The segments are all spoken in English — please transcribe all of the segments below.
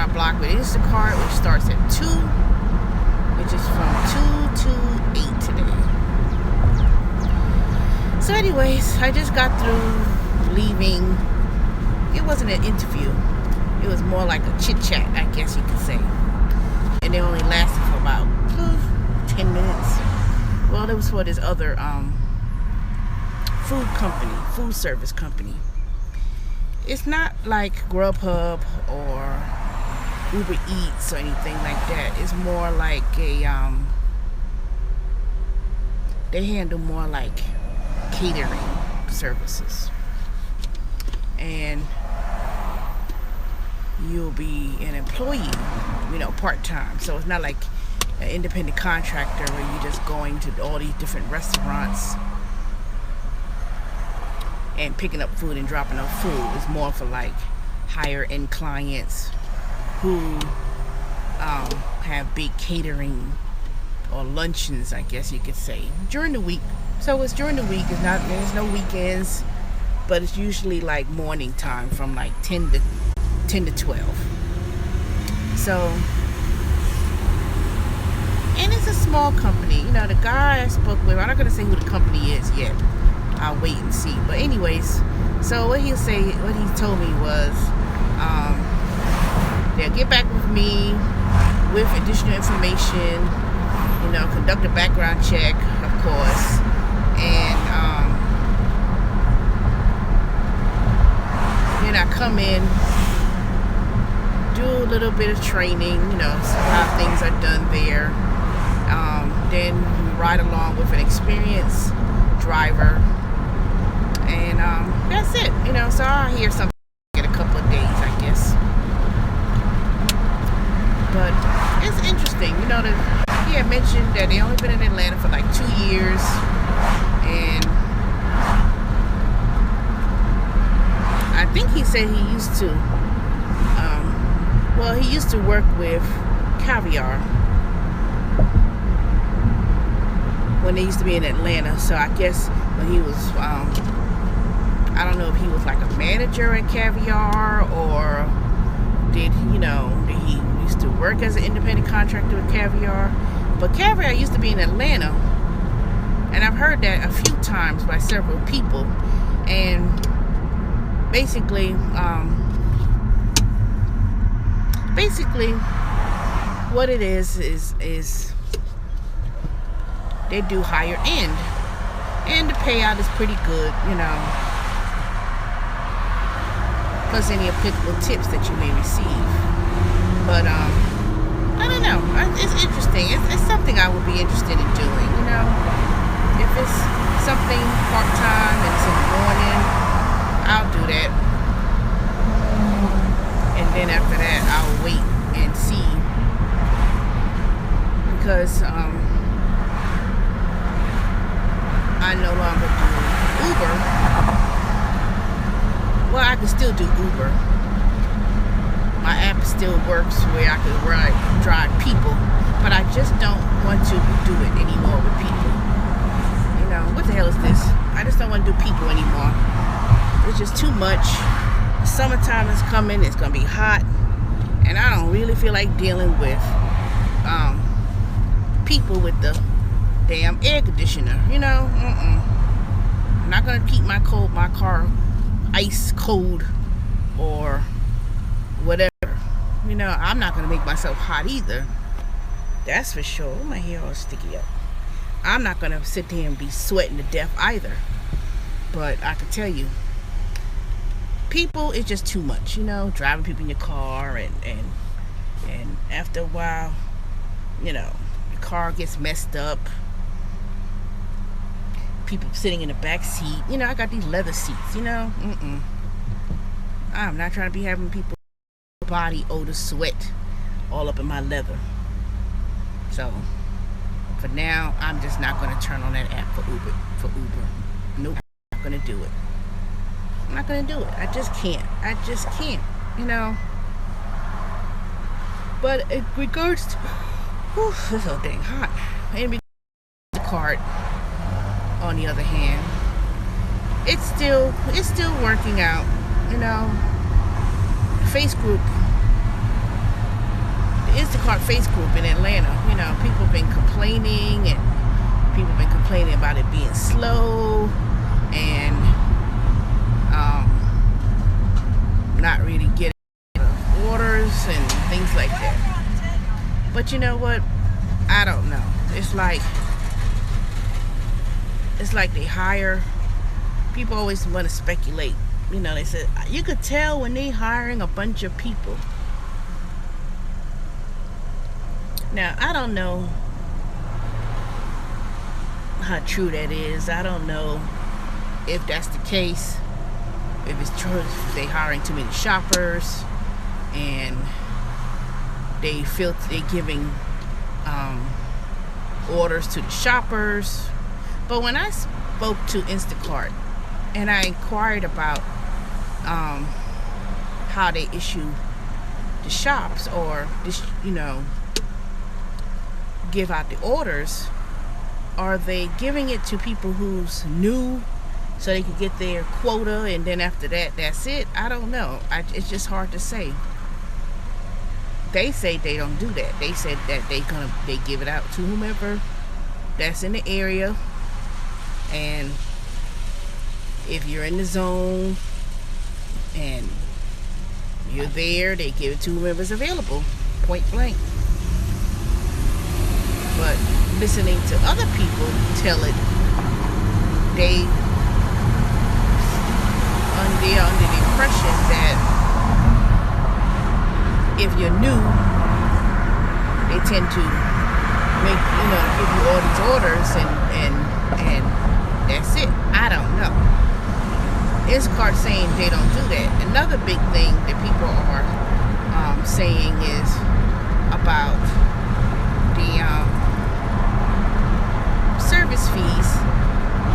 got blocked with Instacart, which starts at 2, which is from 2 to 8 today. So anyways, I just got through leaving. It wasn't an interview. It was more like a chit chat, I guess you could say. And it only lasted for about 10 minutes. Well, it was for this other food service company. It's not like Grubhub or Uber Eats or anything like that. It's more like a they handle more like catering services, and you'll be an employee, part-time. So it's not like an independent contractor where you're just going to all these different restaurants and picking up food and dropping off food. It's more for like higher end clients who have big catering or luncheons, I guess you could say, during the week. So it's during the week. There's no weekends, but it's usually like morning time from like 10 to 12. So, and it's a small company. The guy I spoke with, I'm not gonna say who the company is yet. I'll wait and see. But anyways, so what he told me was, they'll get back with me with additional information, conduct a background check, of course, and then I come in, do a little bit of training, see how things are done there. Then we ride along with an experienced driver, and that's it. So I'll hear something in a couple of days, I guess. But it's interesting, he had mentioned that they only been in Atlanta for like 2 years, and I think he said he used to he used to work with Caviar when they used to be in Atlanta. So I guess when he was I don't know if he was like a manager at Caviar, or did he used to work as an independent contractor with Caviar. But Caviar used to be in Atlanta, and I've heard that a few times by several people. And basically what it is they do higher end, and the payout is pretty good, plus any applicable tips that you may receive. But I don't know, it's interesting. It's something I would be interested in doing, if it's something part-time and it's in the morning, I'll do that. And then after that, I'll wait and see, because I no longer do Uber. Well, I can still do Uber. My app still works where I can drive people, but I just don't want to do it anymore with people. What the hell is this? I just don't want to do people anymore. It's just too much. Summertime is coming. It's gonna be hot, and I don't really feel like dealing with people with the damn air conditioner. I'm not gonna keep my car ice cold or whatever. I'm not gonna make myself hot either. That's for sure. My hair all sticky up. I'm not gonna sit there and be sweating to death either. But I can tell you, people, it's just too much. Driving people in your car, and after a while, your car gets messed up. People sitting in the back seat. I got these leather seats. I'm not trying to be having people body odor, sweat all up in my leather. So for now, I'm just not going to turn on that app for Uber. Nope, I'm not going to do it. I'm not going to do it. I just can't. But in regards to, it's so dang hot. In regards to the cart, on the other hand, it's still working out. Face group Instacart face group in Atlanta. You know, people have been complaining, and people have been complaining about it being slow and not really getting orders and things like that. But you know what? I don't know. It's like they hire. People always want to speculate. You know, they said you could tell when they hiring a bunch of people. Now, I don't know how true that is. I don't know if that's the case. If it's true, if they hiring too many shoppers and they giving orders to the shoppers. But when I spoke to Instacart and I inquired about how they issue the shops or this, you know, give out the orders, are they giving it to people who's new so they can get their quota and then after that that's it? I don't know. It's just hard to say. They say they don't do that. They said that they give it out to whomever that's in the area, and if you're in the zone and you're there, they give it to whoever's available, point blank. But listening to other people tell it, they are under the impression that if you're new, they tend to make, you know, give you all these orders and that's it. I don't know. Instacart saying they don't do that. Another big thing that people are saying is about the service fees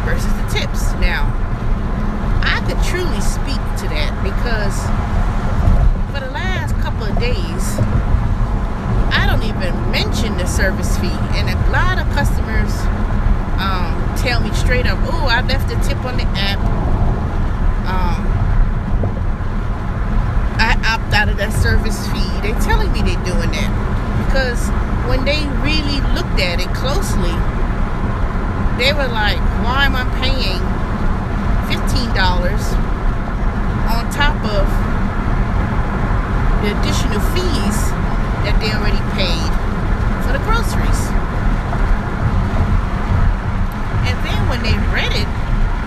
versus the tips. Now, I could truly speak to that because for the last couple of days, I don't even mention the service fee, and a lot of customers tell me straight up, "Oh, I left the tip on the app. I opt out of that service fee." They're telling me they're doing that because when they really looked at it closely, they were like, "Why am I paying $15 on top of the additional fees that they already paid for the groceries?" And then when they read it,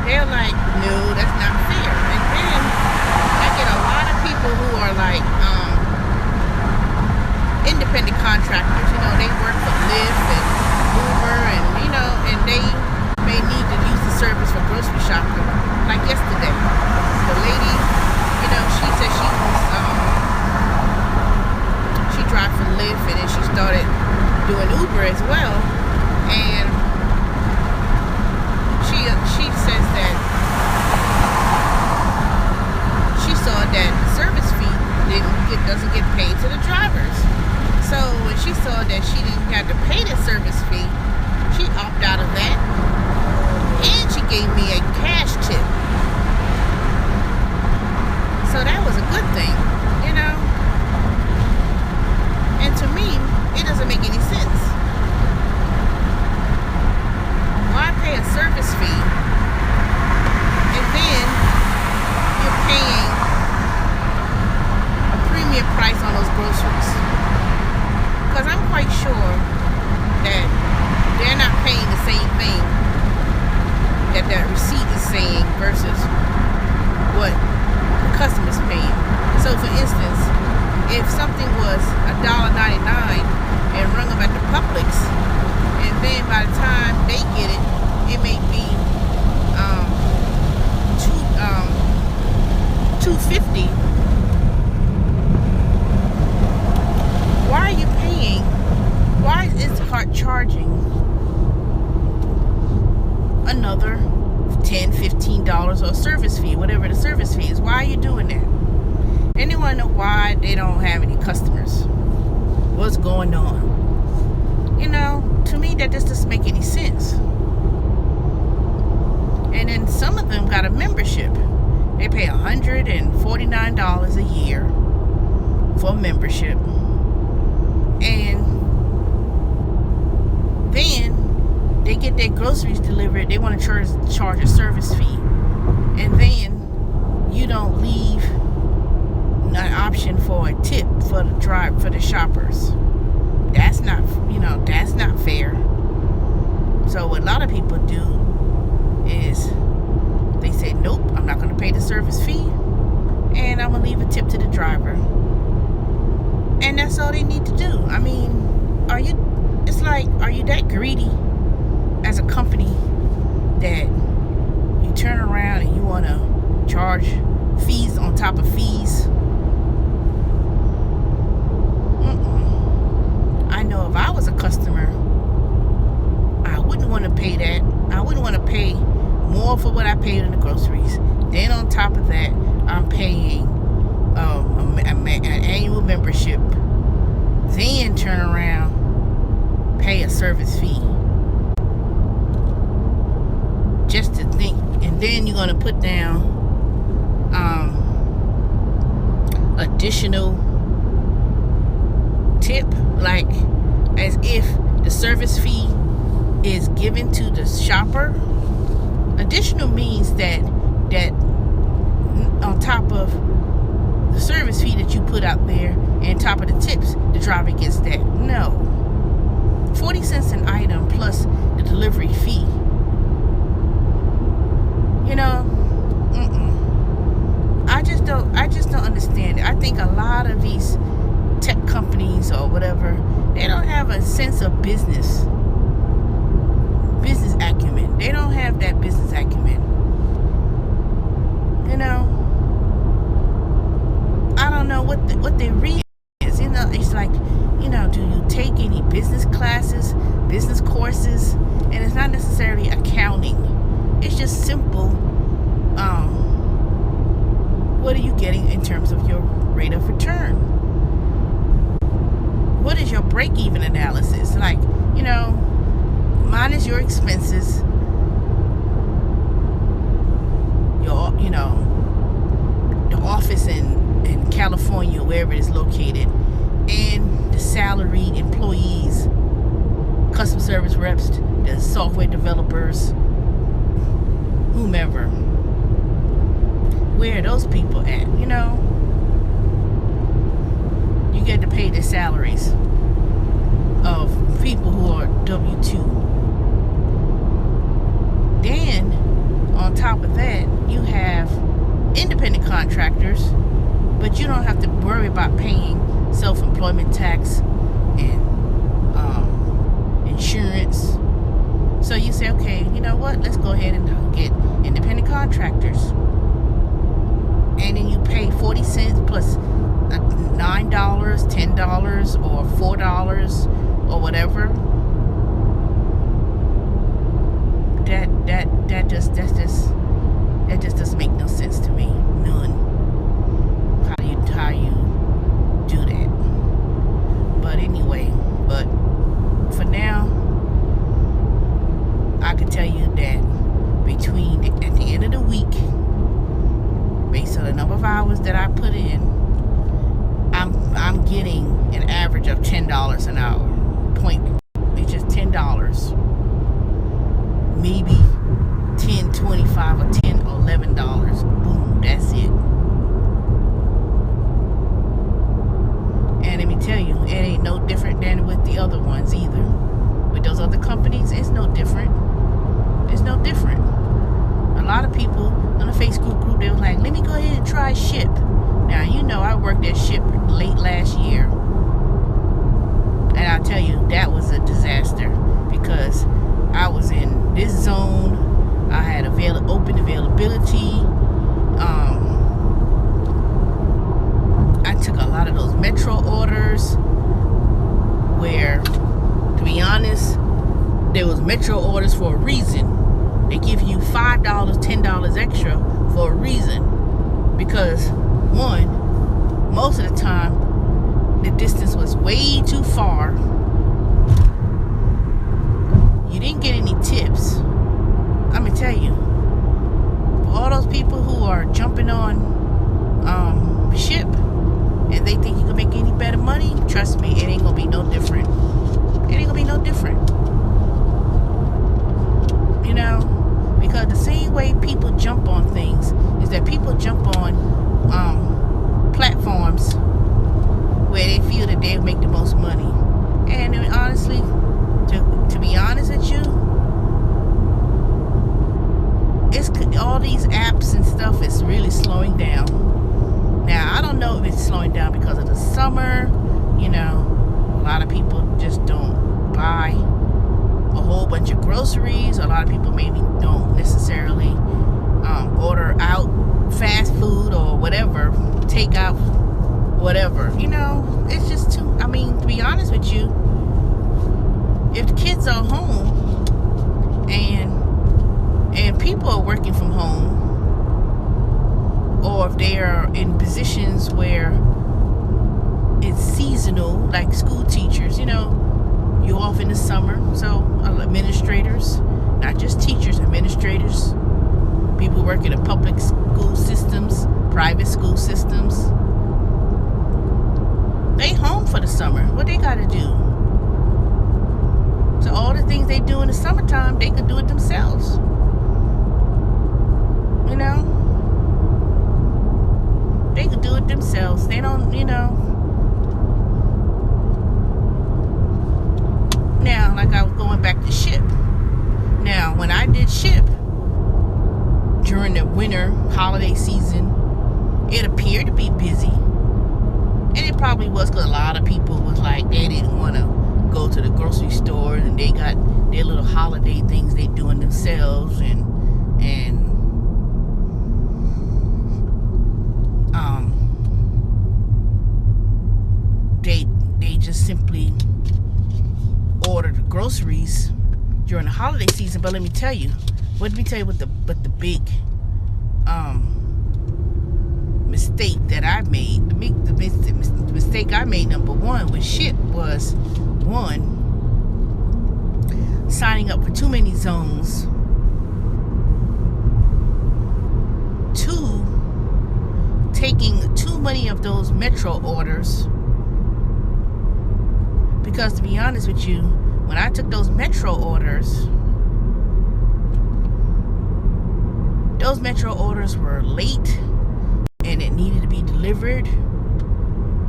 they're like, "No, that's not fair." And then I get a lot of people who are like independent contractors. You know, they work for Lyft and Uber, and you know, and they may need to use the service for grocery shopping. Like yesterday, the lady, you know, she said she drive for Lyft, and then she started doing Uber as well, and she says that she saw that service fee doesn't get paid to the drivers. So when she saw that she didn't have to pay the service fee, she opted out of that, and she gave me a cash tip. So that was a good thing, you know. And to me, it doesn't make any sense. Why pay a service fee and then you're paying a premium price on those groceries? Because I'm quite sure that they're not paying the same thing that that receipt is saying versus what the customer's paying. So for instance, if something was $1.99 and rung up at the Publix, and then by the time they get it, it may be $2.50. Why are you paying? Why is Instacart charging another $10, $15 or a service fee, whatever the service fee is? Why are you doing that? And they want to know why they don't have any customers. What's going on? You know, to me, that just doesn't make any sense. And then some of them got a membership. They pay $149 a year for a membership And then they get their groceries delivered. They want to charge a service fee. And then you don't leave an option for a tip for the shoppers. That's not, that's not fair. So what a lot of people do is they say, nope, I'm not going to pay the service fee, and I'm going to leave a tip to the driver. And that's all they need to do. I mean, are you that greedy as a company that you turn around and you want to charge fees on top of fees? I know if I was a customer, I wouldn't want to pay that. I wouldn't want to pay more for what I paid in the groceries. Then on top of that, I'm paying an annual membership. Then turn around, pay a service fee. Just to think. And then you're going to put down additional tip, like as if the service fee is given to the shopper. Additional means that on top of the service fee that you put out there and top of the tips, the driver gets that. No, 40 cents an item plus the delivery fee. I just don't understand it. I think a lot of these tech companies or whatever, they don't have a sense of business acumen. They don't have that business acumen. I don't know what they read is. It's like, do you take any business classes, business courses? And it's not necessarily accounting. It's just simple. What are you getting in terms of your rate of return? What is your break-even analysis? Like, minus your expenses, the office in California, wherever it is located, and the salaried employees, customer service reps, the software developers, whomever. Where are those people at? You get to pay the salaries of people who are W-2. Then, on top of that, you have independent contractors, but you don't have to worry about paying self-employment tax and insurance. So you say, okay, you know what? Let's go ahead and get independent contractors. And then you pay 40 cents plus $9, $10, or $4, or whatever. That just doesn't make no sense to me. None. How you do that? But anyway, for now, I can tell you that at the end of the week, based on the number of hours that I put in, I'm getting an average of $10 an hour. It's just $10. Maybe $10, $25, or $10, $11. Boom, that's it. And let me tell you, it ain't no different than with the other ones either. With those other companies, it's no different. It's no different. A lot of people on the Facebook group, they was like, let me go ahead and try Ship. Now, I worked at Ship late last year. And I'll tell you, that was a disaster because I was in this zone. I had open availability. I took a lot of those Metro orders where, to be honest, there was Metro orders for a reason. They give you $5, $10 extra for a reason. Because, one, most of the time, the distance was way too far. You didn't get any tips. I'm going to tell you, all those people who are jumping on Ship and they think you can make any better money, trust me, it ain't going to be no different. lot of people just don't buy a whole bunch of groceries. A lot of people maybe don't necessarily order out fast food or whatever, take out whatever. It's just too, to be honest with you, if the kids are home and people are working from home, or if they are in positions where it's seasonal, like school teachers, you're off in the summer, so administrators, not just teachers, administrators, people working in public school systems, private school systems, they home for the summer. What they gotta do? So all the things they do in the summertime, they could do it themselves. They could do it themselves. They don't, Now, like I was going back to SHIP. Now, when I did SHIP during the winter holiday season, it appeared to be busy. And it probably was because a lot of people was like, they didn't want to go to the grocery store, and they got their little holiday things they doing themselves, and they just simply ordered groceries during the holiday season. But let me tell you what the big mistake that I made. The mistake I made, number one, with SHIP was, one, signing up for too many zones. Two, taking too many of those metro orders. Because to be honest with you, when I took those metro orders were late, and it needed to be delivered.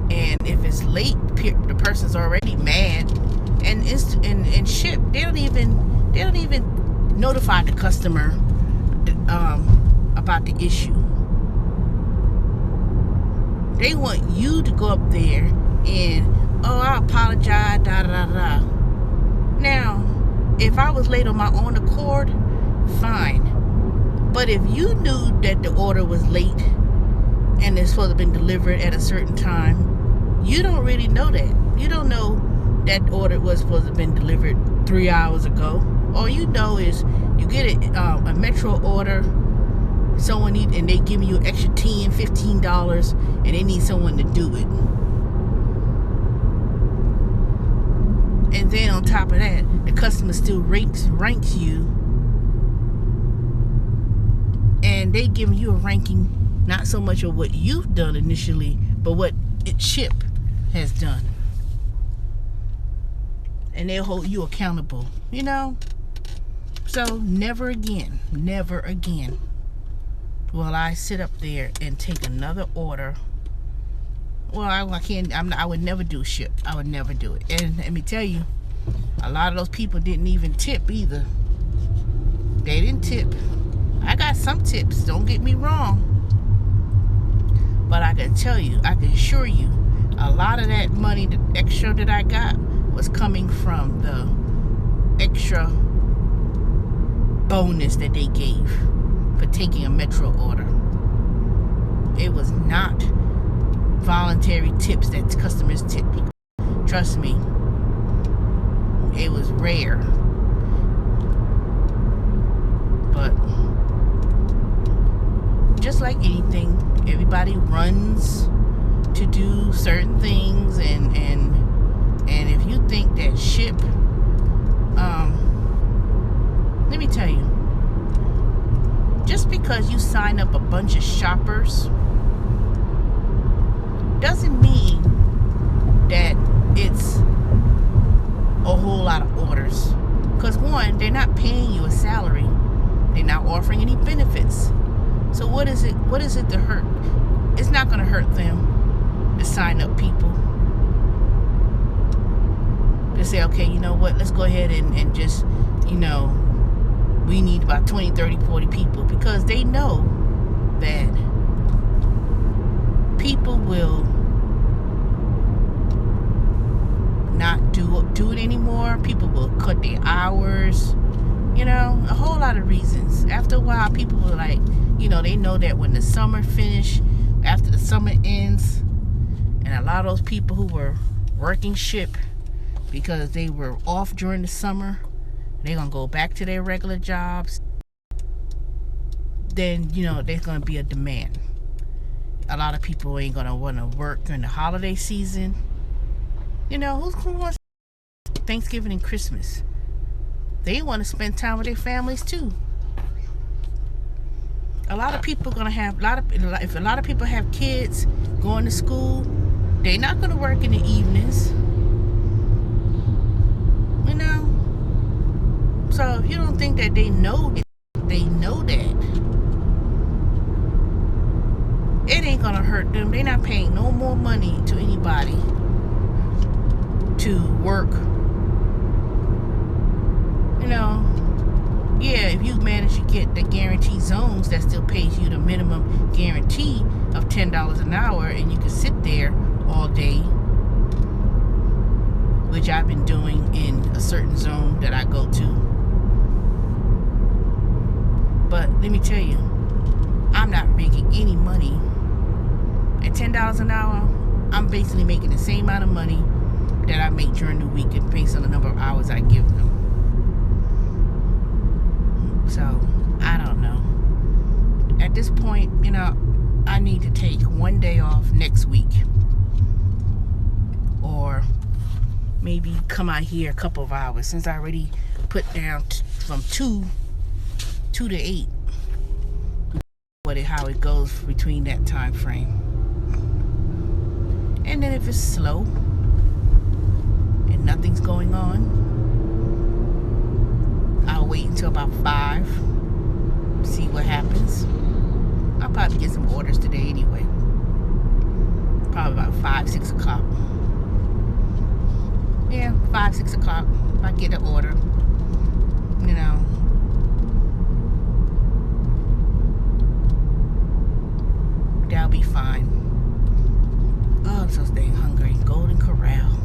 And if it's late, the person's already mad. And SHIP, they don't even notify the customer about the issue. They want you to go up there and, I apologize, da da da. Now, if I was late on my own accord, fine. But if you knew that the order was late and it's supposed to have been delivered at a certain time, you don't really know that. You don't know that order was supposed to have been delivered 3 hours ago. All you know is you get a metro order, and they give you extra $10, $15, and they need someone to do it. And then on top of that, the customer still ranks you, and they give you a ranking, not so much of what you've done initially, but what SHIP has done. And they'll hold you accountable, So never again will I sit up there and take another order. Well, I would never do SHIP. I would never do it. And let me tell you, a lot of those people didn't even tip either. They didn't tip. I got some tips, don't get me wrong. But I can assure you, a lot of that money, the extra that I got, was coming from the extra bonus that they gave for taking a metro order. It was not voluntary tips that customers tip. Trust me, it was rare. But just like anything, everybody runs to do certain things, and if you think that SHIP, let me tell you, just because you sign up a bunch of shoppers doesn't mean that it's a whole lot of orders. Because one, they're not paying you a salary. They're not offering any benefits. So what is it to hurt? It's not going to hurt them to sign up people. To say, okay, you know what, let's go ahead and just, we need about 20, 30, 40 people. Because they know that people will not do it anymore. People will cut their hours. You know, a whole lot of reasons. After a while, people were like, you know, they know that when the summer finish, after the summer ends, and a lot of those people who were working ship because they were off during the summer, they're gonna go back to their regular jobs. Then, you know, there's gonna be a demand. A lot of people ain't gonna want to work during the holiday season. You know, who wants Thanksgiving and Christmas? They want to spend time with their families too. A lot of people gonna have if a lot of people have kids going to school, they're not gonna work in the evenings. You know. So if you don't think that they know that, it ain't gonna hurt them. They're not paying no more money to anybody to work. You know, yeah, if you manage to get the guarantee zones that still pays you the minimum guarantee of $10 an hour, and you can sit there all day, which I've been doing in a certain zone that I go to. But let me tell you, I'm not making any money. At $10 an hour, I'm basically making the same amount of money that I make during the week based on the number of hours I give them. So, I don't know. At this point, you know, I need to take one day off next week. Or maybe come out here a couple of hours, since I already put down from 2 to 8. How it goes between that time frame. And then if it's slow and nothing's going on, I'll wait until about 5, see what happens. I'll probably get some orders today anyway. Probably about 5, 6 o'clock. Yeah, 5, 6 o'clock. If I get an order, you know. That'll be fine. Oh, I'm so dang hungry. Golden Corral.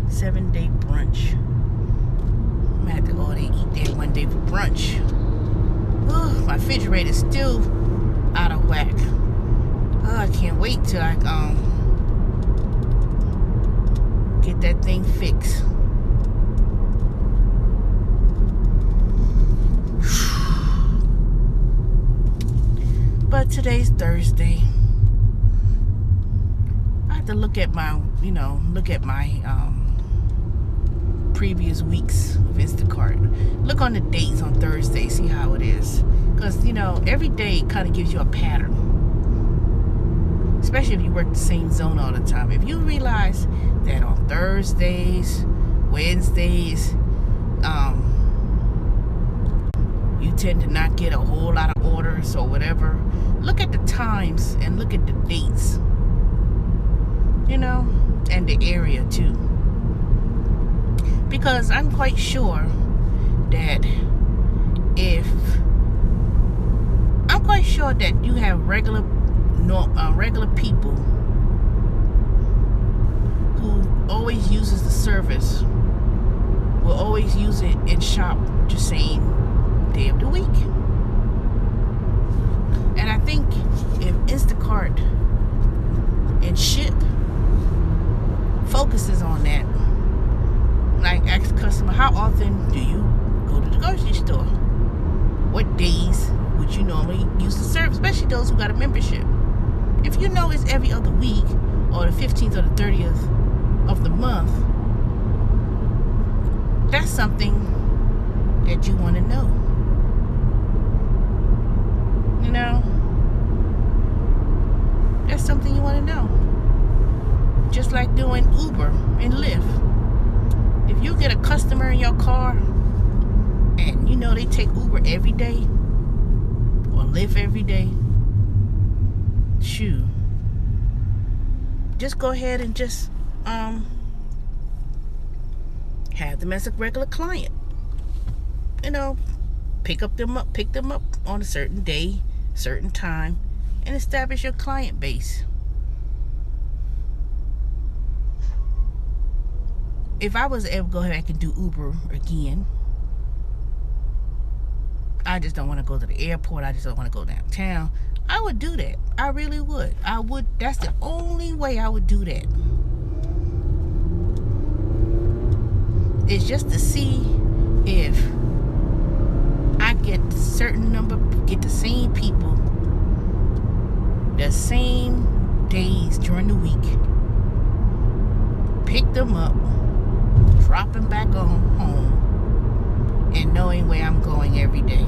7-day brunch. I'm gonna have to go there and eat there one day for brunch. Oh, my refrigerator's still out of whack. Oh, I can't wait till I get that thing fixed. But today's Thursday. I have to look at my, previous weeks of Instacart. Look on the dates on Thursday, see how it is. Because, every day kind of gives you a pattern. Especially if you work the same zone all the time. If you realize that on Thursdays, Wednesdays, you tend to not get a whole lot of orders or whatever, look at the times and look at the dates, and the area too, because I'm quite sure that you have regular people who always uses the service, will always use it and shop the same day of the week. And I think if Instacart and Ship focuses on that, like ask the customer, how often do you go to the grocery store? What days would you normally use the service, especially those who got a membership? If you know it's every other week or the 15th or the 30th of the month, that's something that you want to know. That's something you want to know. Just like doing Uber and Lyft. If you get a customer in your car and they take Uber every day or Lyft every day, shoot, just go ahead and just have them as a regular client. Pick them up on a certain day, certain time, and establish your client base. if I was ever go back and do Uber again, I just don't want to go to the airport. I just don't want to go downtown. I would do that. I really would. I would. That's the only way I would do that. It's just to see if I get a certain number, get the same people, the same days during the week, pick them up, drop them back on home, and knowing where I'm going every day.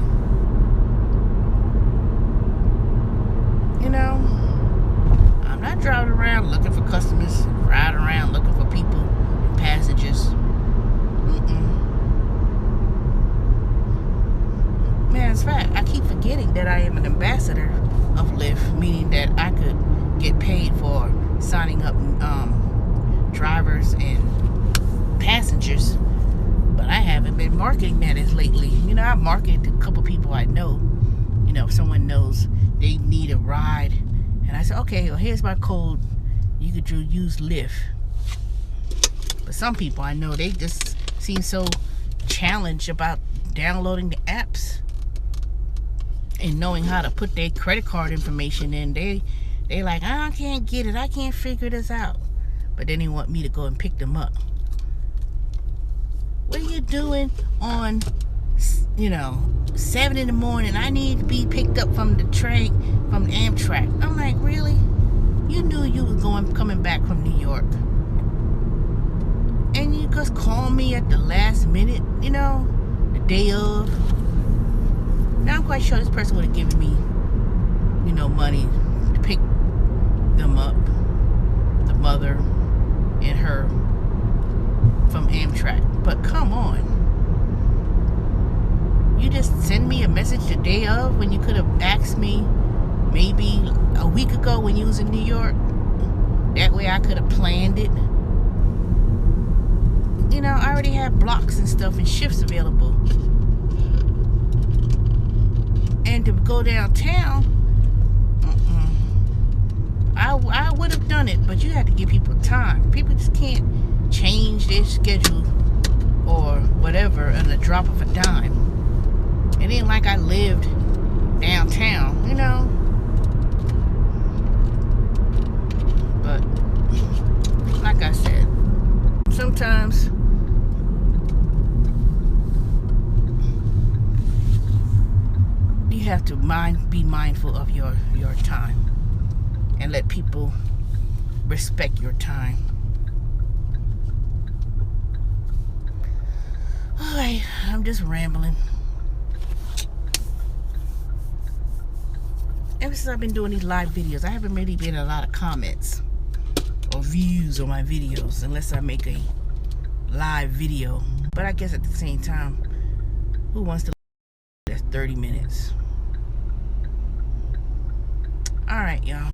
You know, I'm not driving around looking for customers, riding around looking for people and passengers. Man, it's fact, I keep forgetting that I am an ambassador of Lyft, meaning that I could get paid for signing up drivers and passengers, but I haven't been marketing that as lately. You know, I marketed to a couple people I know. You know, if someone knows they need a ride, and I said, okay, well, here's my code. You could use Lyft. But some people I know, they just seem so challenged about downloading the apps and knowing how to put their credit card information in. They like, I can't get it. I can't figure this out. But then they want me to go and pick them up. What are you doing on, 7 in the morning? I need to be picked up from the train, from the Amtrak. I'm like, really? You knew you was coming back from New York, and you just call me at the last minute, the day of. Now I'm quite sure this person would have given me, money to pick them up, the mother and her, from Amtrak. But come on. You just send me a message the day of when you could have asked me maybe a week ago when you was in New York. That way I could have planned it. I already have blocks and stuff and shifts available. And to go downtown, I would have done it, but you had to give people time. People just can't change their schedule or whatever on the drop of a dime. It ain't like I lived downtown, But like I said, sometimes you have to be mindful of your time and let people respect your time. Alright, I'm just rambling. Ever since I've been doing these live videos, I haven't really been a lot of comments or views on my videos unless I make a live video. But I guess at the same time, who wants to? That's 30 minutes. Alright, y'all.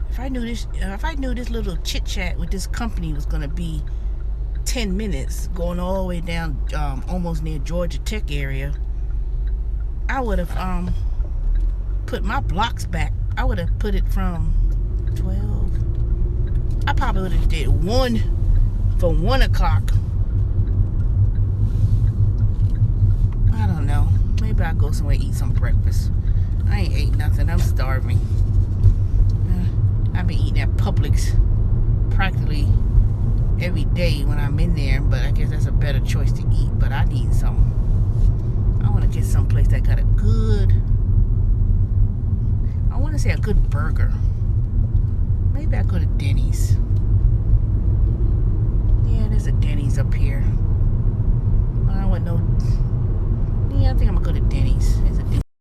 If I knew this little chit chat with this company was gonna be 10 minutes, going all the way down almost near Georgia Tech area, I would have put my blocks back. I would have put it from 12. I probably would have did 1 for 1 o'clock. I don't know. Maybe I'll go somewhere and eat some breakfast. I ain't ate nothing. I'm starving. I've been eating at Publix practically every day when I'm in there, but I guess that's a better choice to eat. But I need some. I want to get someplace that got a good, I want to say a good burger. Maybe I go to Denny's. Yeah, there's a Denny's up here.